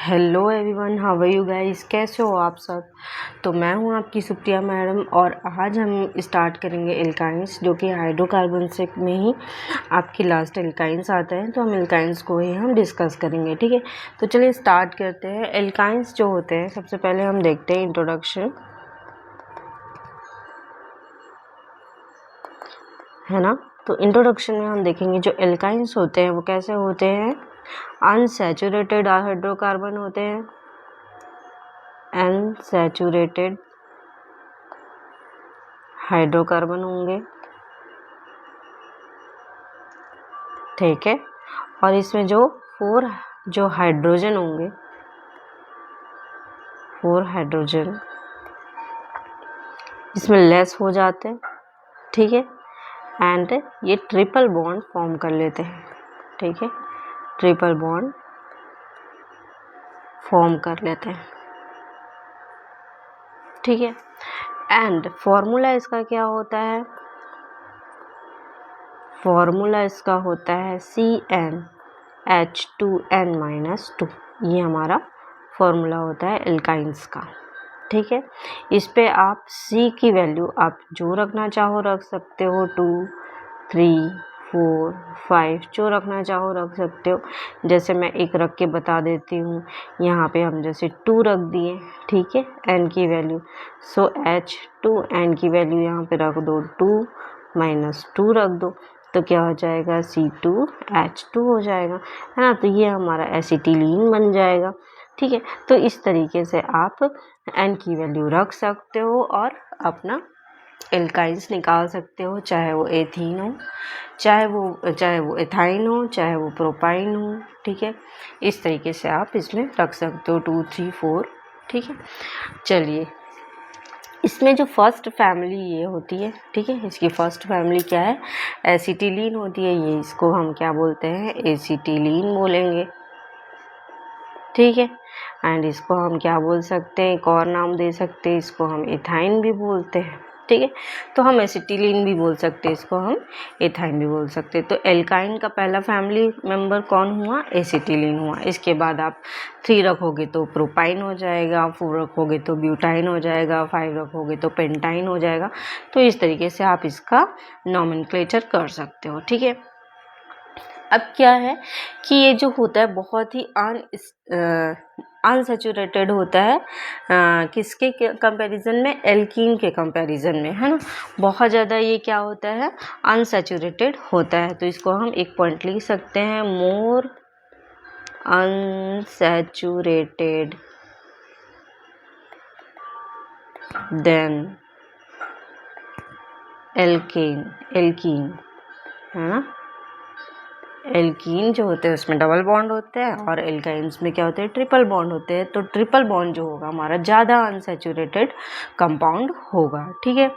Hello everyone, how are you guys. कैसे हो आप सब। तो मैं हूं आपकी सुप्रिया मैडम और आज हम स्टार्ट करेंगे एल्काइंस, जो कि हाइड्रोकार्बन से में ही आपकी लास्ट एल्काइंस आते हैं। तो हम एल्काइंस को ही हम डिस्कस करेंगे, ठीक है। तो चलिए स्टार्ट करते हैं। एल्काइंस जो होते हैं, सबसे पहले हम देखते हैं इंट्रोडक्शन, है ना। तो इंट्रोडक्शन में हम देखेंगे जो एल्काइंस होते हैं वो कैसे होते हैं। अनसैचुरेटेड हाइड्रोकार्बन होते हैं, अनसैचुरेटेड हाइड्रोकार्बन होंगे, ठीक है। और इसमें जो हाइड्रोजन होंगे, 4 हाइड्रोजन इसमें लेस हो जाते हैं, ठीक है। एंड ये ट्रिपल बॉन्ड फॉर्म कर लेते हैं, ठीक है। ट्रिपल बॉन्ड फॉर्म कर लेते हैं, ठीक है। एंड फॉर्मूला इसका क्या होता है। फॉर्मूला इसका होता है CnH2n-2। ये हमारा फॉर्मूला होता है एल्काइंस का, ठीक है। इस पे आप C की वैल्यू आप जो रखना चाहो रख सकते हो, 2, 3, 4, 5 जो रखना चाहो रख सकते हो। जैसे मैं एक रख के बता देती हूँ, यहाँ पे हम जैसे 2 रख दिए, ठीक है, n की वैल्यू। सो H2n की वैल्यू यहाँ पे रख दो, 2 - 2 रख दो, तो क्या हो जाएगा, C2H2 हो जाएगा, है ना। तो ये हमारा एसिटिलीन बन जाएगा, ठीक है। तो इस तरीके से आप n की वैल्यू रख सकते हो और अपना एल्काइंस निकाल सकते हो, चाहे वो एथीन हो, चाहे वो एथाइन हो, चाहे वो प्रोपाइन हो, ठीक है। इस तरीके से आप इसमें रख सकते हो 2, 3, 4, ठीक है। चलिए, इसमें जो फर्स्ट फैमिली ये होती है, ठीक है, इसकी फर्स्ट फैमिली क्या है, एसिटिलीन होती है। ये इसको हम क्या बोलते हैं, एसिटिलीन बोलेंगे, ठीक है। एंड इसको हम क्या बोल सकते हैं, एक और नाम दे सकते हैं, इसको हम एथाइन भी बोलते हैं, ठीक है। तो हम एसिटिलीन भी बोल सकते हैं, इसको हम एथाइन भी बोल सकते हैं। तो एल्काइन का पहला फैमिली मेंबर कौन हुआ, एसिटिलीन हुआ। इसके बाद आप 3 रखोगे तो प्रोपाइन हो जाएगा, 4 रखोगे तो ब्यूटाइन हो जाएगा, 5 रखोगे तो पेंटाइन हो जाएगा। तो इस तरीके से आप इसका नॉमेनक्लेचर कर सकते हो, ठीक है। अब क्या है कि ये जो होता है बहुत ही अनसैचुरेटेड होता है, किसके कंपैरिजन में, एल्कीन के कंपैरिजन में, है ना। बहुत ज़्यादा ये क्या होता है, अनसैचुरेटेड होता है। तो इसको हम एक पॉइंट लिख सकते हैं, मोर अनसैचुरेटेड देन एल्कीन, है ना। एल्कीन जो होते हैं उसमें डबल बॉन्ड होते हैं और एल्काइंस में क्या होते हैं, ट्रिपल बॉन्ड होते हैं। तो ट्रिपल बॉन्ड जो होगा हमारा ज़्यादा अनसैचुरेटेड कंपाउंड होगा, ठीक है।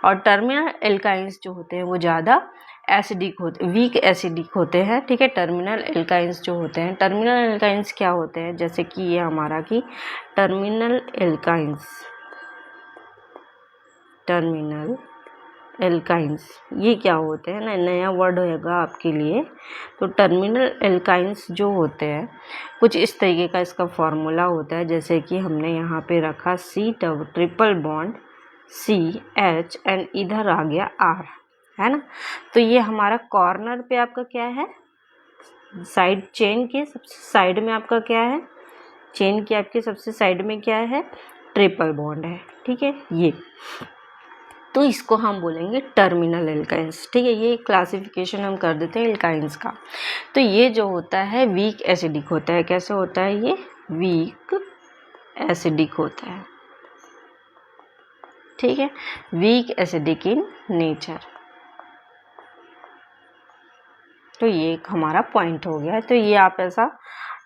और टर्मिनल एल्काइंस जो होते हैं वो ज़्यादा एसिडिक होते, वीक एसिडिक होते हैं, ठीक है। टर्मिनल एल्काइंस जो होते हैं, टर्मिनल एल्काइंस क्या होते हैं, जैसे कि ये हमारा की टर्मिनल एल्काइंस ये क्या होते हैं ना, नया वर्ड होगा आपके लिए। तो टर्मिनल एल्काइंस जो होते हैं कुछ इस तरीके का इसका फॉर्मूला होता है, जैसे कि हमने यहाँ पे रखा C triple bond CH and इधर आ गया R, है ना। तो ये हमारा कॉर्नर पे आपका क्या है, साइड चेन के सबसे साइड में आपका क्या है, चेन की आपके सबसे साइड में क्या है, ट्रिपल बॉन्ड है, ठीक है। ये तो इसको हम बोलेंगे टर्मिनल एल्काइंस, ठीक है। ये क्लासिफिकेशन हम कर देते हैं एल्काइंस का। तो ये जो होता है वीक एसिडिक होता है, कैसे होता है, ये वीक एसिडिक होता है, ठीक है। Weak acidic in nature. तो ये एक हमारा पॉइंट हो गया है। तो ये आप ऐसा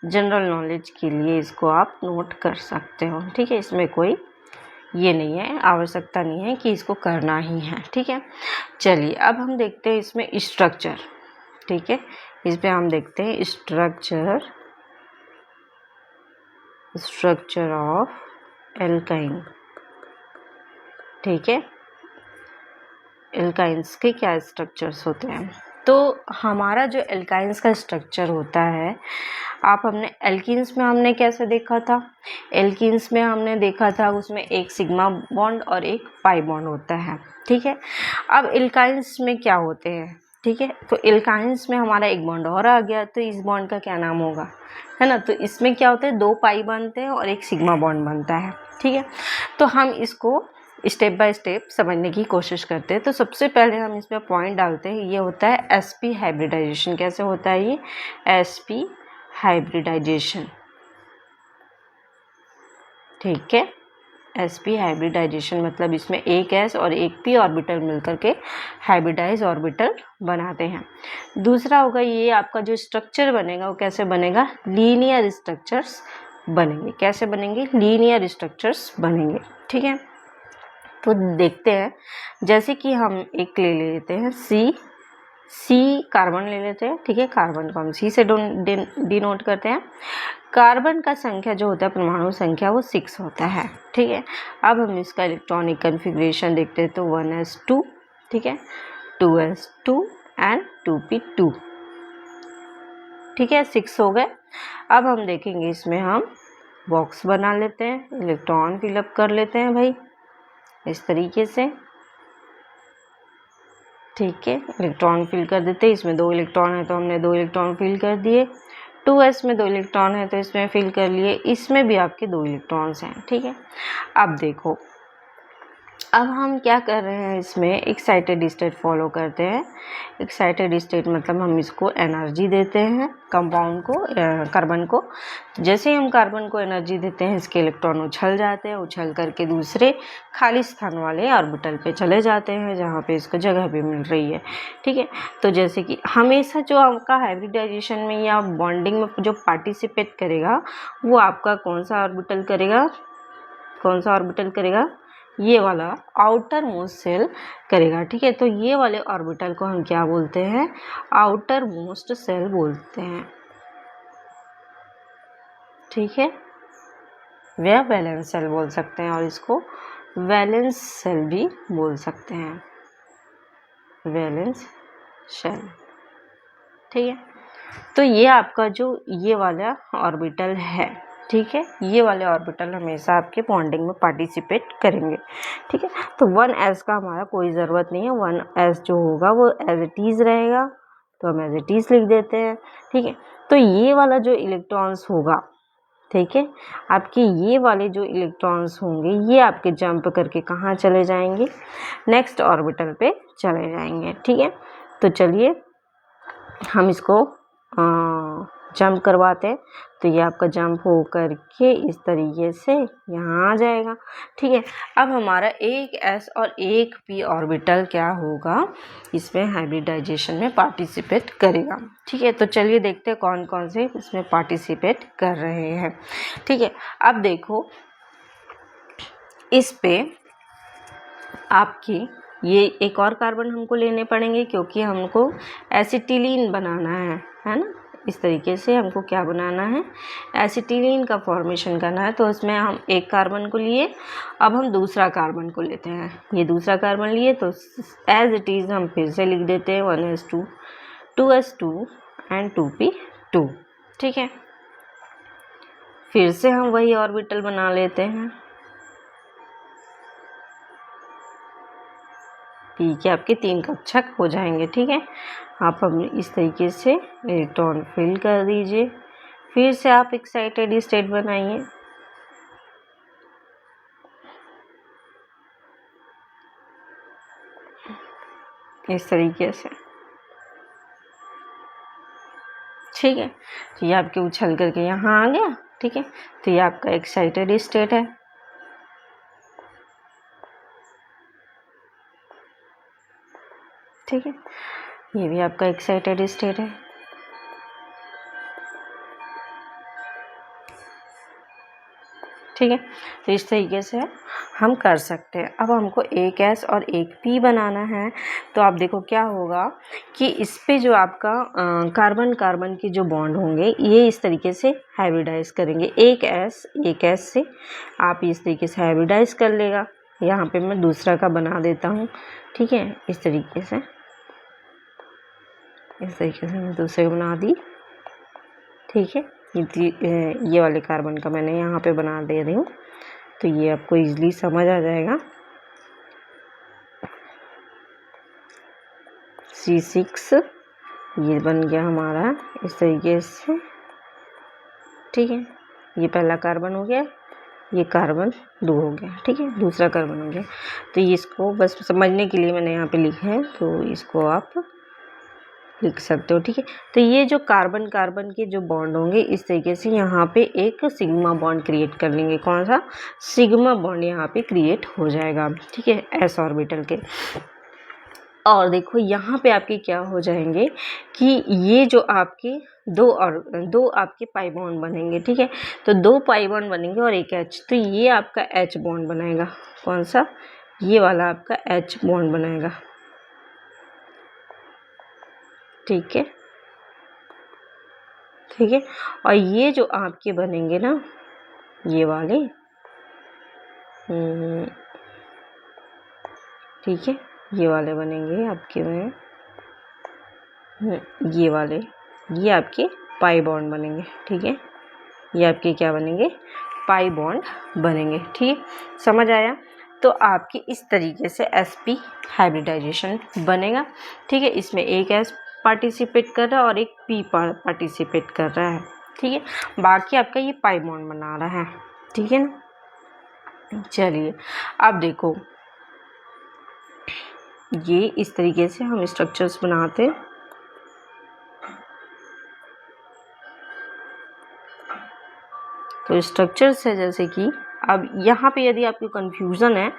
जनरल नॉलेज के लिए इसको आप नोट कर सकते हो, ठीक है। इसमें कोई ये नहीं है, आवश्यकता नहीं है कि इसको करना ही है, ठीक है। चलिए अब हम देखते हैं इसमें स्ट्रक्चर, ठीक है। इस पे हम देखते हैं स्ट्रक्चर ऑफ एल्काइन, ठीक है। एल्काइंस के क्या स्ट्रक्चर्स होते हैं। तो हमारा जो एल्काइंस का स्ट्रक्चर होता है, आप हमने एल्कीन्स में हमने कैसे देखा था, एल्कीन्स में हमने देखा था उसमें एक सिग्मा बॉन्ड और एक पाई बॉन्ड होता है, ठीक है। अब एल्काइंस में क्या होते हैं, ठीक है, तो एल्काइंस में हमारा एक बॉन्ड और आ गया, तो इस बॉन्ड का क्या नाम होगा, है ना। तो इसमें क्या होता है, 2 पाई बनते हैं और एक सिग्मा बॉन्ड बनता है, ठीक है। तो हम इसको स्टेप बाय स्टेप समझने की कोशिश करते हैं। तो सबसे पहले हम इसमें पॉइंट डालते हैं, ये होता है sp हाइब्रिडाइजेशन। कैसे होता है ये sp हाइब्रिडाइजेशन, ठीक है। sp हाइब्रिडाइजेशन मतलब इसमें एक s और एक p ऑर्बिटल मिलकर के हाइब्रिडाइज ऑर्बिटल बनाते हैं। दूसरा होगा ये आपका जो स्ट्रक्चर बनेगा वो कैसे बनेगा, लीनियर स्ट्रक्चर्स बनेंगे। कैसे बनेंगे, लीनियर स्ट्रक्चर्स बनेंगे, ठीक है। तो देखते हैं, जैसे कि हम एक ले लेते हैं सी कार्बन ले लेते हैं, ठीक है। कार्बन को हम सी से डिनोट करते हैं। कार्बन का संख्या जो होता है, परमाणु संख्या, वो 6 होता है, ठीक है। अब हम इसका इलेक्ट्रॉनिक कन्फिग्रेशन देखते हैं, तो 1s2, ठीक है, 2s2 एंड 2p2, ठीक है, 6 हो गए। अब हम देखेंगे इसमें हम बॉक्स बना लेते हैं, इलेक्ट्रॉन फिलअप कर लेते हैं भाई इस तरीके से, ठीक है। इलेक्ट्रॉन फिल कर देते हैं, इसमें 2 इलेक्ट्रॉन है तो हमने 2 इलेक्ट्रॉन फिल कर दिए। 2s में 2 इलेक्ट्रॉन है तो इसमें फिल कर लिए, इसमें भी आपके 2 इलेक्ट्रॉन्स हैं, ठीक है। अब देखो, अब हम क्या कर रहे हैं, इसमें एक्साइटेड स्टेट फॉलो करते हैं। एक्साइटेड स्टेट मतलब हम इसको एनर्जी देते हैं कंपाउंड को, कार्बन को। जैसे ही हम कार्बन को एनर्जी देते हैं, इसके इलेक्ट्रॉन उछल जाते हैं, उछल करके दूसरे खाली स्थान वाले ऑर्बिटल पे चले जाते हैं जहाँ पे इसको जगह भी मिल रही है, ठीक है। तो जैसे कि हमेशा जो आपका हाइब्रिडाइजेशन में या बॉन्डिंग में जो पार्टिसिपेट करेगा वो आपका कौन सा ऑर्बिटल करेगा, कौन सा ऑर्बिटल करेगा, ये वाला आउटर मोस्ट सेल करेगा, ठीक है। तो ये वाले ऑर्बिटल को हम क्या बोलते हैं, आउटर मोस्ट सेल बोलते हैं, ठीक है। वह वैलेंस सेल बोल सकते हैं और इसको वैलेंस सेल भी बोल सकते हैं, वैलेंस सेल, ठीक है। तो ये आपका जो ये वाला ऑर्बिटल है, ठीक है, ये वाले ऑर्बिटल हमेशा आपके बॉन्डिंग में पार्टिसिपेट करेंगे, ठीक है। तो 1s का हमारा कोई ज़रूरत नहीं है, 1s जो होगा वो एज इट इज़ रहेगा, तो हम एज इट इज़ लिख देते हैं, ठीक है। तो ये वाला जो इलेक्ट्रॉन्स होगा, ठीक है, आपके ये वाले जो इलेक्ट्रॉन्स होंगे ये आपके जंप करके कहाँ चले जाएंगे, नेक्स्ट ऑर्बिटल पे चले जाएंगे, ठीक है। तो चलिए हम इसको जंप करवाते हैं। तो ये आपका जंप हो करके इस तरीके से यहाँ आ जाएगा, ठीक है। अब हमारा एक s और एक p ऑर्बिटल क्या होगा, इसमें हाइब्रिडाइजेशन में पार्टिसिपेट करेगा, ठीक है। तो चलिए देखते हैं कौन कौन से इसमें पार्टिसिपेट कर रहे हैं, ठीक है। अब देखो इस पे आपकी ये एक और कार्बन हमको लेने पड़ेंगे क्योंकि हमको एसिटिलीन बनाना है ना। इस तरीके से हमको क्या बनाना है, एसिटिलीन का फॉर्मेशन करना है। तो इसमें हम एक कार्बन को लिए, अब हम दूसरा कार्बन को लेते हैं। ये दूसरा कार्बन लिए तो एज इट इज़ हम फिर से लिख देते हैं 1s2 2s2 एंड 2p2, ठीक है। फिर से हम वही ऑर्बिटल बना लेते हैं, ठीक है। आपके 3 कक्षक हो जाएंगे, ठीक है। आप अब इस तरीके से इलेक्ट्रॉन फिल कर दीजिए, फिर से आप एक्साइटेड स्टेट बनाइए, इस तरीके से, ठीक है। तो ये आपके उछल करके यहाँ आ गया, ठीक है। तो ये आपका एक्साइटेड स्टेट है, ठीक है। ये भी आपका एक्साइटेड स्टेट है, ठीक है। तो इस तरीके से हम कर सकते हैं। अब हमको एक s और एक p बनाना है। तो आप देखो क्या होगा कि इस पे जो आपका कार्बन कार्बन के जो बॉन्ड होंगे ये इस तरीके से हाइब्रिडाइज करेंगे। एक s से आप इस तरीके से हाइब्रिडाइज कर लेगा। यहाँ पे मैं दूसरा का बना देता हूँ, ठीक है, इस तरीके से, इस तरीके से मैं दूसरे बना दी। ठीक है, ये वाले कार्बन का मैंने यहाँ पे बना दे रही हूँ, तो ये आपको इजीली समझ आ जाएगा। C6 ये बन गया हमारा इस तरीके से। ठीक है, ये पहला कार्बन हो गया, ये कार्बन 2 हो गया। ठीक है, दूसरा कार्बन हो गया। तो ये इसको बस समझने के लिए मैंने यहाँ पे लिखा है, तो इसको आप लिख सकते हो। ठीक है, तो ये जो कार्बन कार्बन के जो बॉन्ड होंगे इस तरीके से यहाँ पे एक सिग्मा बॉन्ड क्रिएट कर लेंगे। कौन सा? सिग्मा बॉन्ड यहाँ पे क्रिएट हो जाएगा। ठीक है, s ऑर्बिटल के। और देखो यहाँ पे आपके क्या हो जाएंगे कि ये जो आपके दो आपके पाई बॉन्ड बनेंगे। ठीक है, तो 2 पाई बॉन्ड बनेंगे और एक H, तो ये आपका H बॉन्ड बनाएगा। कौन सा? ये वाला आपका H बॉन्ड बनाएगा। ठीक है, ठीक है, और ये जो आपके बनेंगे ना, ये वाले, ठीक है, ये वाले बनेंगे आपके में, ये वाले, ये आपके पाई बॉन्ड बनेंगे। ठीक है, ये आपके क्या बनेंगे? पाई बॉन्ड बनेंगे। ठीक है, समझ आया? तो आपकी इस तरीके से sp हाइब्रिडाइजेशन बनेगा। ठीक है, इसमें एक s पार्टिसिपेट कर रहा है और एक p पार्टिसिपेट कर रहा है। ठीक है, बाकी आपका ये पाई बॉन्ड बना रहा है। ठीक है ना? चलिए अब देखो, ये इस तरीके से हम स्ट्रक्चर्स बनाते हैं। तो स्ट्रक्चर्स है जैसे कि अब यहाँ पे यदि आपको कन्फ्यूज़न है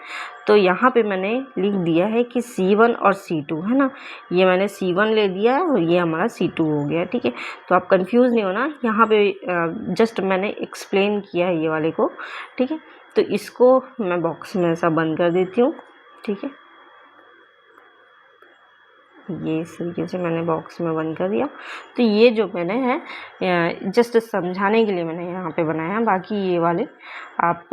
तो यहाँ पे मैंने लिख दिया है कि C1 और C2 है ना, ये मैंने C1 ले दिया है और ये हमारा C2 हो गया। ठीक है, तो आप कंफ्यूज नहीं होना, यहाँ पे जस्ट मैंने एक्सप्लेन किया है ये वाले को। ठीक है, तो इसको मैं बॉक्स में ऐसा बंद कर देती हूँ। ठीक है, ये इस तरीके से मैंने बॉक्स में बंद कर दिया। तो ये जो मैंने है जस्ट समझाने के लिए मैंने यहाँ पे बनाया, बाकी ये वाले आप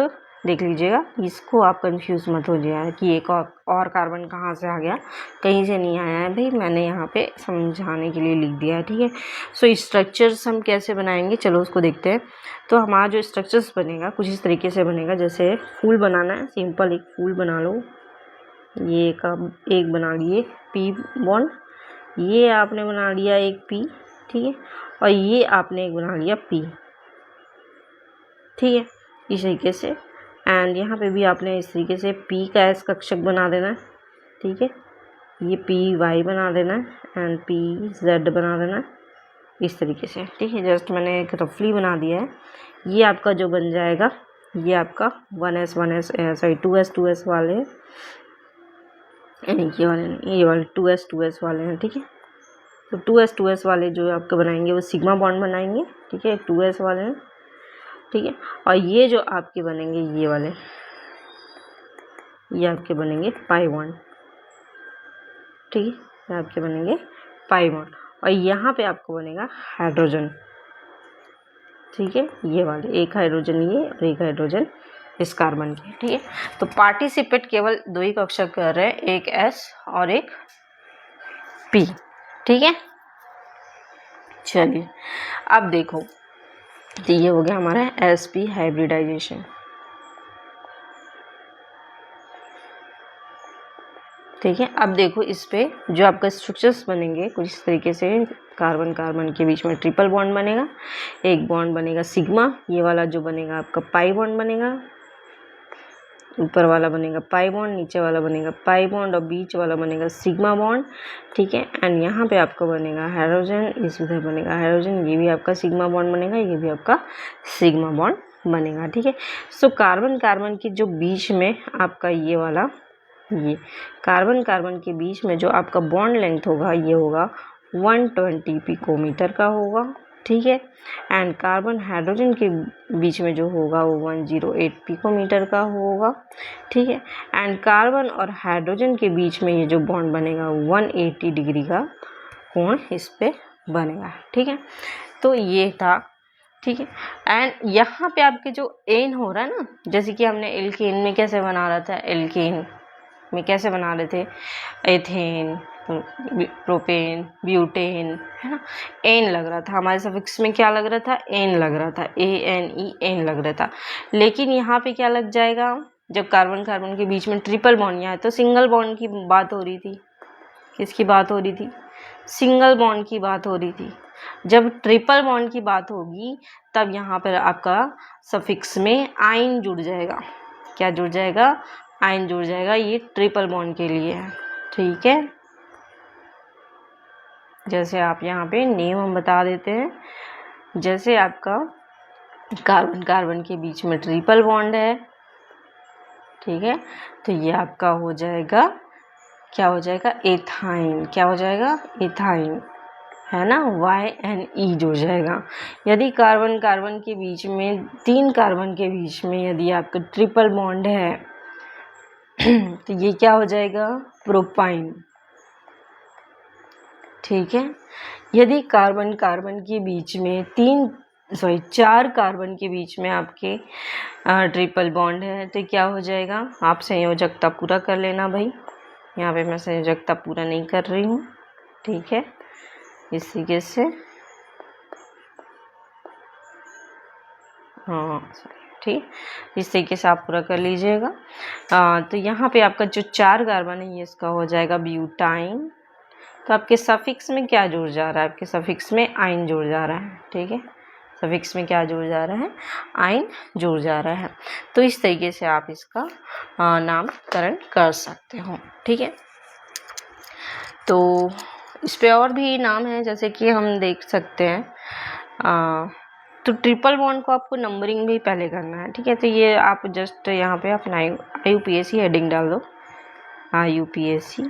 देख लीजिएगा, इसको आप कंफ्यूज मत हो जाए कि एक और कार्बन कहाँ से आ गया, कहीं से नहीं आया है भाई, मैंने यहाँ पे समझाने के लिए लिख दिया है। ठीक है, सो स्ट्रक्चर्स हम कैसे बनाएंगे, चलो उसको देखते हैं। तो हमारा जो स्ट्रक्चर्स बनेगा कुछ इस तरीके से बनेगा। जैसे फूल बनाना है, सिंपल एक फूल बना लो। ये एक बना लिए p बॉन्ड, ये आपने बना लिया एक p। ठीक है, और ये आपने एक बना लिया p। ठीक है, इस तरीके से, एंड यहाँ पे भी आपने इस तरीके से p का s कक्षक बना देना है। ठीक है, ये py बना देना है एंड pz बना देना है इस तरीके से। ठीक है, जस्ट मैंने एक रफली बना दिया है। ये आपका जो बन जाएगा, ये आपका 1s 2s वाले हैं, ये वाले 2s वाले हैं। ठीक है, तो 2s वाले जो आपके बनाएंगे वो सिग्मा बॉन्ड बनाएंगे। ठीक है, 2s वाले हैं। ठीक है, और ये जो आपके बनेंगे ये वाले, ये आपके बनेंगे पाई बॉन्ड। ठीक है, ये आपके बनेंगे पाई बॉन्ड, और यहाँ पे आपको बनेगा हाइड्रोजन। ठीक है, ये वाले, एक हाइड्रोजन ये और एक हाइड्रोजन इस कार्बन के। ठीक है, तो पार्टिसिपेट केवल 2 ही कक्षक कर रहे हैं, एक S और एक P। ठीक है, चलिए अब देखो, तो ये हो गया हमारा sp हाइब्रिडाइजेशन। ठीक है, अब देखो इस पे जो आपका स्ट्रक्चर्स बनेंगे कुछ इस तरीके से, कार्बन कार्बन के बीच में ट्रिपल बॉन्ड बनेगा, एक बॉन्ड बनेगा सिग्मा, ये वाला जो बनेगा आपका पाई बॉन्ड बनेगा, ऊपर वाला बनेगा पाई बॉन्ड, नीचे वाला बनेगा पाई बॉन्ड और बीच वाला बनेगा सिग्मा बॉन्ड। ठीक है, एंड यहाँ पे आपका बनेगा हाइड्रोजन, इस उधर बनेगा हाइड्रोजन, ये भी आपका सिग्मा बॉन्ड बनेगा, ये भी आपका सिग्मा बॉन्ड बनेगा। ठीक है, सो कार्बन कार्बन के जो बीच में आपका ये वाला, ये कार्बन कार्बन के बीच में जो आपका बॉन्ड लेंथ होगा ये होगा 120 पिकोमीटर का होगा। ठीक है, एंड कार्बन हाइड्रोजन के बीच में जो होगा वो 108 पिकोमीटर का होगा। ठीक है, एंड कार्बन और हाइड्रोजन के बीच में ये जो बॉन्ड बनेगा 180 डिग्री का कोण इस पे बनेगा। ठीक है, तो ये था। ठीक है, एंड यहाँ पे आपके जो एन हो रहा है ना, जैसे कि हमने एल्केन में कैसे बना रहा था, एल्केन में कैसे बना रहे थे, एथेन, प्रोपेन, ब्यूटेन, है ना। एन लग रहा था हमारे सफिक्स में, क्या लग रहा था, एन लग रहा था, ANE एन लग रहा था। लेकिन यहाँ पे क्या लग जाएगा, जब कार्बन कार्बन के बीच में ट्रिपल बॉन्ड आए तो सिंगल बॉन्ड की बात हो रही थी। किसकी बात हो रही थी, सिंगल बॉन्ड की बात हो रही थी। जब ट्रिपल बॉन्ड की बात होगी तब यहाँ पर आपका सफिक्स में आइन जुड़ जाएगा। क्या जुड़ जाएगा, आइन जुड़ जाएगा। ये ट्रिपल बॉन्ड के लिए है, ठीक है। जैसे आप यहाँ पे नेम हम बता देते हैं, जैसे आपका कार्बन कार्बन के बीच में ट्रिपल बॉन्ड है, ठीक है, तो ये आपका हो जाएगा, क्या हो जाएगा, एथाइन। क्या हो जाएगा, एथाइन, है ना। YNE जुड़ जाएगा। यदि कार्बन कार्बन के बीच में, 3 कार्बन के बीच में यदि आपका ट्रिपल बॉन्ड है तो ये क्या हो जाएगा, प्रोपाइन, ठीक है। यदि कार्बन कार्बन के बीच में 4 कार्बन के बीच में आपके ट्रिपल बॉन्ड है तो क्या हो जाएगा, आप संयोजकता पूरा कर लेना भाई। यहाँ पे मैं संयोजकता पूरा नहीं कर रही हूँ, ठीक है। इस तरीके से, हाँ ठीक, इस तरीके से आप पूरा कर लीजिएगा। तो यहाँ पे आपका जो 4 कार्बन है ये इसका हो जाएगा ब्यूटाइन। तो आपके सफिक्स में क्या जुड़ जा रहा है, आपके सफिक्स में आइन जुड़ जा रहा है, ठीक है। सफिक्स में क्या जुड़ जा रहा है, आइन जुड़ जा रहा है। तो इस तरीके से आप इसका नामकरण कर सकते हो, ठीक है। तो इस पे और भी नाम है, जैसे कि हम देख सकते हैं, तो ट्रिपल बॉन्ड को आपको नंबरिंग भी पहले करना है, ठीक है। तो ये आप जस्ट यहाँ पे अपना IUPAC हेडिंग डाल दो, IUPAC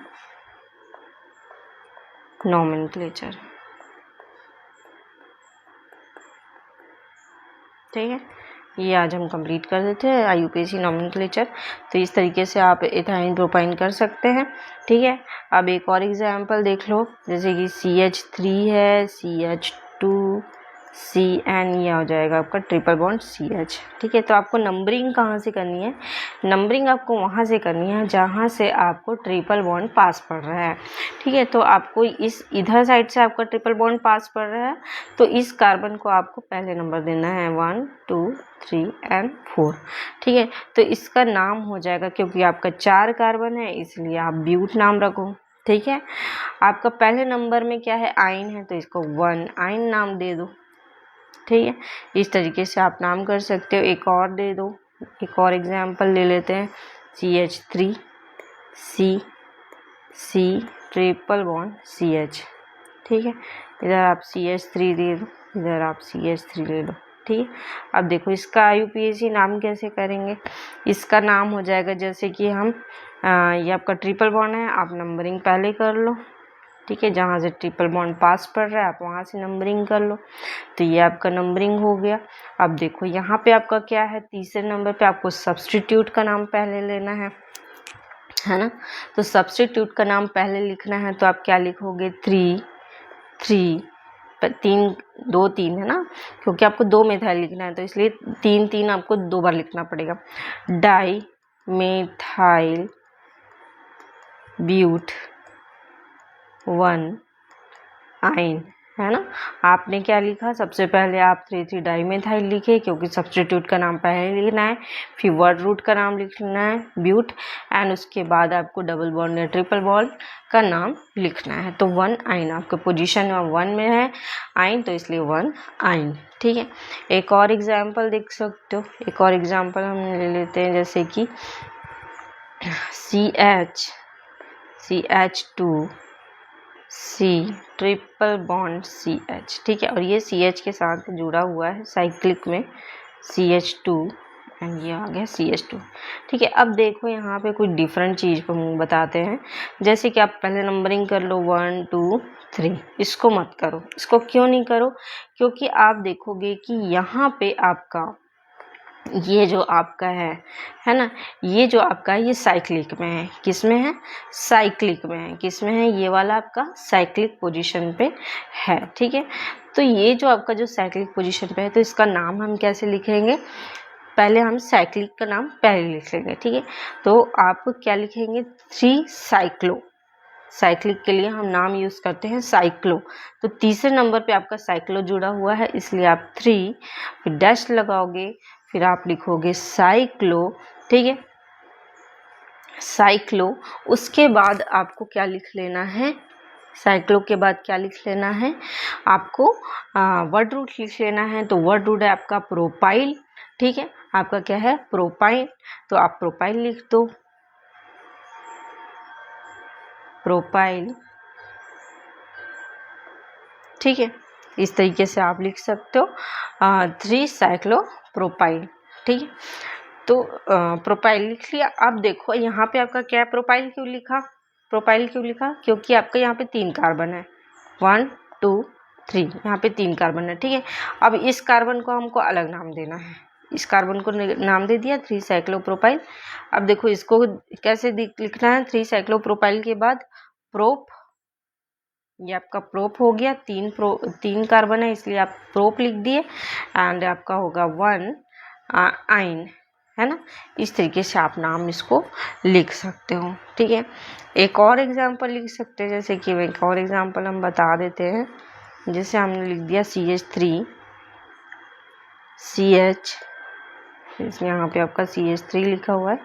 नोमेनक्लेचर, ठीक है। ये आज हम कंप्लीट कर देते हैं IUPAC नोमेनक्लेचर। तो इस तरीके से आप एथाइन प्रोपाइन कर सकते हैं, ठीक है। अब एक और एग्जांपल देख लो, जैसे कि CH3 है, CH2, CN, ये हो जाएगा आपका ट्रिपल बॉन्ड CH, ठीक है। तो आपको नंबरिंग कहाँ से करनी है, नंबरिंग आपको वहाँ से करनी है जहाँ से आपको ट्रिपल बॉन्ड पास पड़ रहा है, ठीक है। तो आपको इधर साइड से आपका ट्रिपल बॉन्ड पास पड़ रहा है तो इस कार्बन को आपको पहले नंबर देना है 1 2 3 और 4, ठीक है। तो इसका नाम हो जाएगा, क्योंकि आपका 4 कार्बन है इसलिए आप ब्यूट नाम रखो, ठीक है। आपका पहले नंबर में क्या है, आइन है, तो इसको 1 आइन नाम दे दो, ठीक है। इस तरीके से आप नाम कर सकते हो। एक और दे दो, एक और एग्जांपल ले लेते हैं, CH3 C triple bond CH, ठीक है। इधर आप CH3 दे दो, इधर आप CH3 ले लो, ठीक है। अब देखो इसका IUPAC नाम कैसे करेंगे, इसका नाम हो जाएगा, जैसे कि हम ये आपका ट्रिपल बॉन्ड है, आप नंबरिंग पहले कर लो, ठीक है। जहाँ से ट्रिपल बॉन्ड पास पड़ रहा है आप वहाँ से नंबरिंग कर लो, तो ये आपका नंबरिंग हो गया। अब देखो यहाँ पे आपका क्या है, तीसरे नंबर पे आपको सब्स्टिट्यूट का नाम पहले लेना है ना। तो सब्स्टिट्यूट का नाम पहले लिखना है तो आप क्या लिखोगे, 3 2 3 है ना, क्योंकि आपको 2 मेथाइल लिखना है तो इसलिए 3 3 आपको 2 बार लिखना पड़ेगा। डाई मेथाइल ब्यूट 1 आइन, है ना। आपने क्या लिखा, सबसे पहले आप 3 डाई मेथाइल लिखे, क्योंकि सब्स्टिट्यूट का नाम पहले लिखना है, फिर वर्ड रूट का नाम लिखना है ब्यूट, एंड उसके बाद आपको डबल बॉन्ड या ट्रिपल बॉन्ड का नाम लिखना है। तो 1 आइन आपके पोजीशन 1 में है आइन, तो इसलिए 1 आइन, ठीक है। एक और एग्जाम्पल देख सकते हो, एक और एग्जाम्पल हम ले लेते हैं, जैसे कि CH2 C triple bond CH, ठीक है। और ये CH के साथ जुड़ा हुआ है साइक्लिक में, CH2 एंड ये आ गया CH2, ठीक है। अब देखो यहाँ पे कुछ डिफरेंट चीज़ को हम बताते हैं, जैसे कि आप पहले नंबरिंग कर लो 1 2 3, इसको मत करो। इसको क्यों नहीं करो, क्योंकि आप देखोगे कि यहाँ पे आपका ये जो आपका है ना, ये जो आपका ये साइक्लिक में है, किस में है, साइक्लिक में है, किस में है, ये वाला आपका साइक्लिक पोजीशन पे है, ठीक है। तो ये जो आपका जो साइक्लिक पोजीशन पे है तो इसका नाम हम कैसे लिखेंगे, पहले हम साइक्लिक का नाम पहले लिख लेंगे, ठीक है। तो आप क्या लिखेंगे, 3 साइक्लो, साइक्लिक के लिए हम नाम यूज़ करते हैं साइक्लो। तो तीसरे नंबर पे आपका साइक्लो जुड़ा हुआ है, इसलिए आप 3 फिर डैश लगाओगे, फिर आप लिखोगे साइक्लो, ठीक है, साइक्लो। उसके बाद आपको क्या लिख लेना है, साइक्लो के बाद क्या लिख लेना है, आपको वर्ड रूट लिख लेना है। तो वर्ड रूट है आपका प्रोपाइल, ठीक है, आपका क्या है प्रोपाइल, तो आप प्रोपाइल लिख दो, प्रोपाइल, ठीक है, इस तरीके से आप लिख सकते हो 3 साइक्लो प्रोपाइल, ठीक है। तो प्रोपाइल लिख लिया। अब देखो यहाँ पे आपका क्या है, प्रोपाइल क्यों लिखा, प्रोपाइल क्यों लिखा, क्योंकि आपका यहाँ पे 3 कार्बन है, 1 2 3, यहाँ पे 3 कार्बन है, ठीक है। अब इस कार्बन को हमको अलग नाम देना है, इस कार्बन को नाम दे दिया 3 साइक्लोप्रोपाइल। अब देखो इसको कैसे लिखना है, 3 साइक्लोप्रोपाइल के बाद प्रोप, ये आपका प्रोप हो गया, 3 कार्बन है इसलिए आप प्रोप लिख दिए, एंड आपका होगा 1 आइन, है ना। इस तरीके से आप नाम इसको लिख सकते हो, ठीक है। एक और एग्जांपल लिख सकते हैं, जैसे कि एक और एग्जांपल हम बता देते हैं, जैसे हमने लिख दिया CH3, CH, इसमें यहाँ पे आपका CH3 लिखा हुआ है,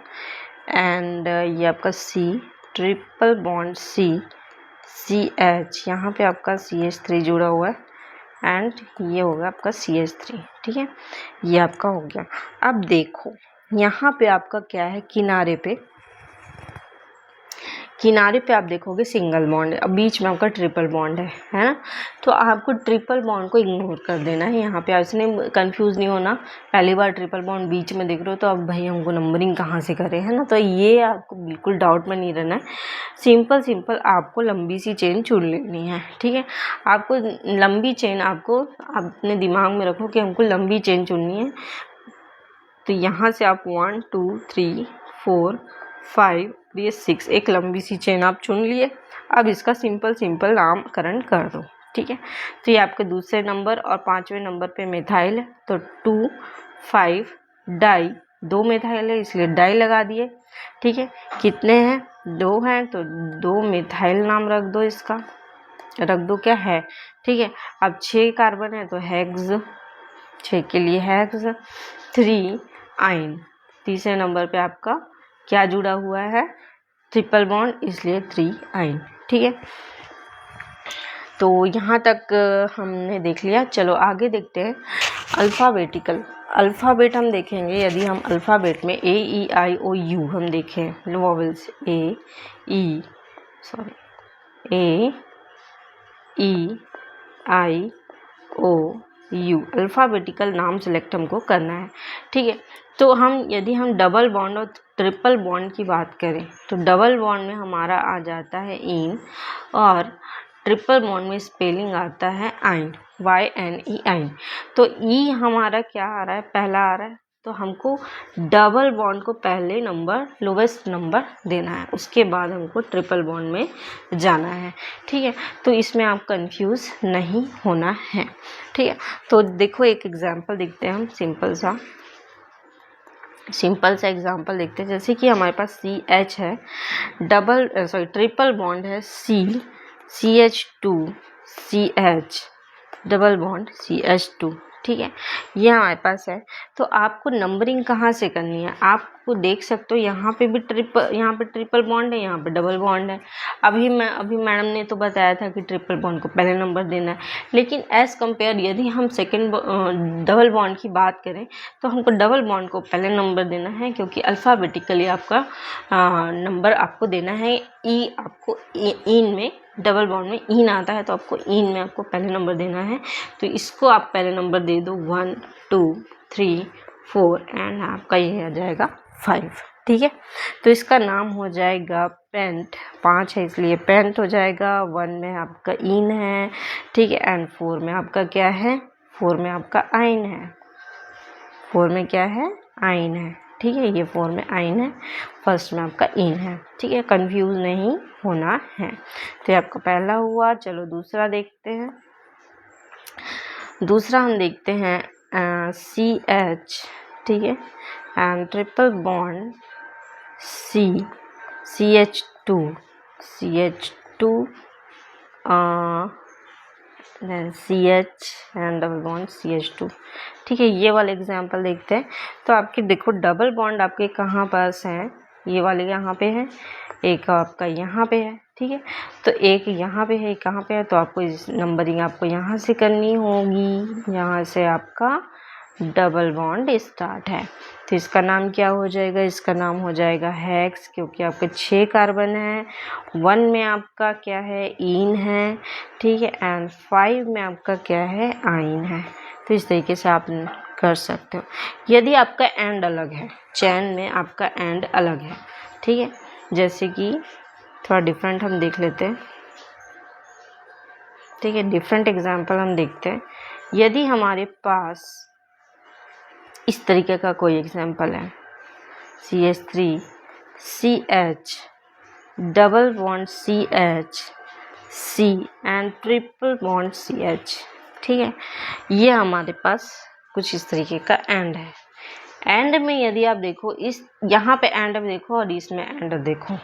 एंड ये आपका C triple bond C CH, यहाँ पे आपका CH3 जुड़ा हुआ है, एंड ये होगा आपका CH3, ठीक है, ये आपका हो गया। अब देखो यहाँ पे आपका क्या है, किनारे पे आप देखोगे सिंगल बॉन्ड है, अब बीच में आपका ट्रिपल बॉन्ड है ना। तो आपको ट्रिपल बॉन्ड को इग्नोर कर देना है, यहाँ पे ऐसे कंफ्यूज नहीं होना, पहली बार ट्रिपल बॉन्ड बीच में देख रहे हो तो अब भाई हमको नंबरिंग कहाँ से करें, है ना। तो ये आपको बिल्कुल डाउट में नहीं रहना है, सिंपल आपको लंबी सी चेन चुन लेनी है, ठीक है। आपको लंबी चेन, आपको अपने दिमाग में रखो कि हमको लंबी चेन चुननी है। तो यहाँ से आप 1 2 3 4 5 ये 6, एक लंबी सी चेन आप चुन लिए। अब इसका सिंपल नामकरण कर दो, ठीक है। तो ये आपके दूसरे नंबर और 5वें नंबर पे मिथाइल है, तो 2 5 डाई, 2 मिथाइल है इसलिए डाई लगा दिए, ठीक है। कितने हैं, 2 हैं, तो 2 मिथाइल नाम रख दो, इसका रख दो क्या है, ठीक है। अब 6 कार्बन है तो हेक्स, 6 के लिए हेक्स, 3 आइन, तीसरे नंबर पे आपका क्या जुड़ा हुआ है, ट्रिपल बॉन्ड, इसलिए 3 आइन, ठीक है। तो यहाँ तक हमने देख लिया। चलो आगे देखते हैं अल्फ़ाबेटिकल। अल्फ़ाबेट हम देखेंगे, यदि हम अल्फ़ाबेट में AEIOU हम देखें, वॉवेल्स AEIOU अल्फ़ाबेटिकल नाम सेलेक्ट हमको करना है, ठीक है। तो यदि हम डबल बॉन्ड और ट्रिपल बॉन्ड की बात करें, तो डबल बॉन्ड में हमारा आ जाता है इन, और ट्रिपल बॉन्ड में स्पेलिंग आता है आइन, YNE आइन। तो ई हमारा क्या आ रहा है, पहला आ रहा है, तो हमको डबल बॉन्ड को पहले नंबर, लोवेस्ट नंबर देना है, उसके बाद हमको ट्रिपल बॉन्ड में जाना है, ठीक है। तो इसमें आप कंफ्यूज नहीं होना है, ठीक है। तो देखो एक एग्जांपल देखते हैं हम, सिंपल सा एग्जांपल देखते हैं। जैसे कि हमारे पास CH है, ट्रिपल बॉन्ड है CH2 CH, double bond CH2, ठीक है, ये हमारे पास है। तो आपको नंबरिंग कहाँ से करनी है, आपको देख सकते हो यहाँ पे ट्रिपल बॉन्ड है, यहाँ पे डबल बॉन्ड है। अभी मैडम ने तो बताया था कि ट्रिपल बॉन्ड को पहले नंबर देना है, लेकिन एज़ कम्पेयर यदि हम डबल बॉन्ड की बात करें तो हमको डबल बॉन्ड को पहले नंबर देना है, क्योंकि अल्फ़ाबेटिकली आपका नंबर आपको देना है। आपको इन में, डबल बॉन्ड में इन आता है, तो आपको इन में आपको पहले नंबर देना है। तो इसको आप पहले नंबर दे दो 1 2 3 4, एंड आपका ये आ जाएगा 5, ठीक है। तो इसका नाम हो जाएगा पेंट, 5 है इसलिए पेंट हो जाएगा। 1 में आपका इन है, ठीक है, एंड 4 में आपका क्या है, 4 में आपका आइन है, 4 में क्या है, आइन है, ठीक है, ये 4 में आइन है, फर्स्ट में आपका इन है, ठीक है, कंफ्यूज नहीं होना है। तो ये आपका पहला हुआ। चलो दूसरा देखते हैं। दूसरा हम देखते हैं CH, ठीक है, and triple bond CH2 CH2 then CH and double bond CH2। ठीक है, ये वाला एग्जांपल देखते हैं। तो आपके देखो डबल बॉन्ड आपके कहाँ पास हैं, ये वाले यहाँ पे है, एक आपका यहाँ पे है। ठीक है, तो एक यहाँ पे है, एक कहाँ पे है, तो आपको इस नंबरिंग आपको यहाँ से करनी होगी। यहाँ से आपका डबल बॉन्ड स्टार्ट है, तो इसका नाम क्या हो जाएगा, इसका नाम हो जाएगा हेक्स, क्योंकि आपके 6 कार्बन है। 1 में आपका क्या है, ईन है। ठीक है, एंड 5 में आपका क्या है, आइन है। तो इस तरीके से आप कर सकते हो। यदि आपका एंड अलग है, चैन में आपका एंड अलग है, ठीक है, जैसे कि थोड़ा डिफरेंट हम देख लेते हैं। ठीक है, डिफरेंट एग्जांपल हम देखते हैं। यदि हमारे पास इस तरीके का कोई एग्जांपल है, CH3 CH double bond CH C and triple bond CH। ठीक है, ये हमारे पास कुछ इस तरीके का एंड है। एंड में यदि आप देखो, इस यहाँ पे एंड में देखो और इसमें एंड देखो,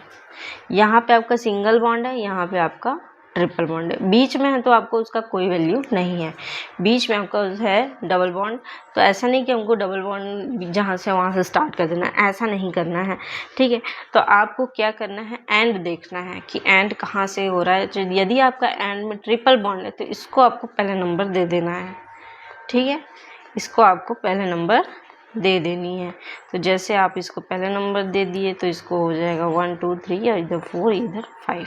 यहाँ पे आपका सिंगल बॉन्ड है, यहाँ पे आपका ट्रिपल बॉन्ड है। बीच में है तो आपको उसका कोई वैल्यू नहीं है। बीच में आपका है डबल बॉन्ड, तो ऐसा नहीं कि हमको डबल बॉन्ड जहाँ से वहाँ से स्टार्ट कर देना, ऐसा नहीं करना है। ठीक है, तो आपको क्या करना है, एंड देखना है कि एंड कहाँ से हो रहा है। तो यदि आपका एंड में ट्रिपल बॉन्ड है तो इसको आपको पहला नंबर दे देना है। ठीक है, इसको आपको पहले नंबर दे देनी है। तो जैसे आप इसको पहले नंबर दे दिए तो इसको हो जाएगा 1 2 3 और इधर 4 इधर 5।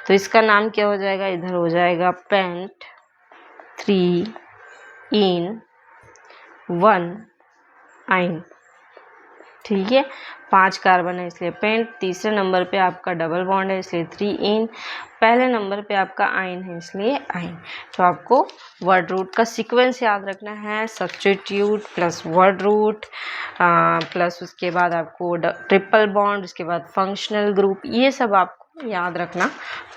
तो इसका नाम क्या हो जाएगा, इधर हो जाएगा पेंट 3 इन 1 आइन। ठीक है, 5 कार्बन है इसलिए पेंट, तीसरे नंबर पे आपका डबल बॉन्ड है इसलिए 3 इन, पहले नंबर पे आपका आइन है इसलिए आइन। तो आपको वर्ड रूट का सीक्वेंस याद रखना है, substitute plus word root plus उसके बाद आपको ट्रिपल बॉन्ड, उसके बाद फंक्शनल ग्रुप, ये सब आपको याद रखना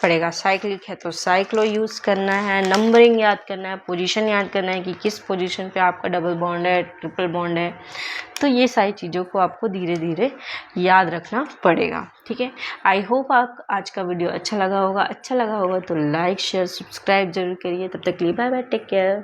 पड़ेगा। साइक्लिक है तो साइक्लो यूज़ करना है, नंबरिंग याद करना है, पोजीशन याद करना है कि किस पोजीशन पे आपका डबल बॉन्ड है, ट्रिपल बॉन्ड है। तो ये सारी चीज़ों को आपको धीरे धीरे याद रखना पड़ेगा। ठीक है, आई होप आप आज का वीडियो अच्छा लगा होगा तो लाइक शेयर सब्सक्राइब जरूर करिए। तब तक के लिए बाय बाय, टेक केयर।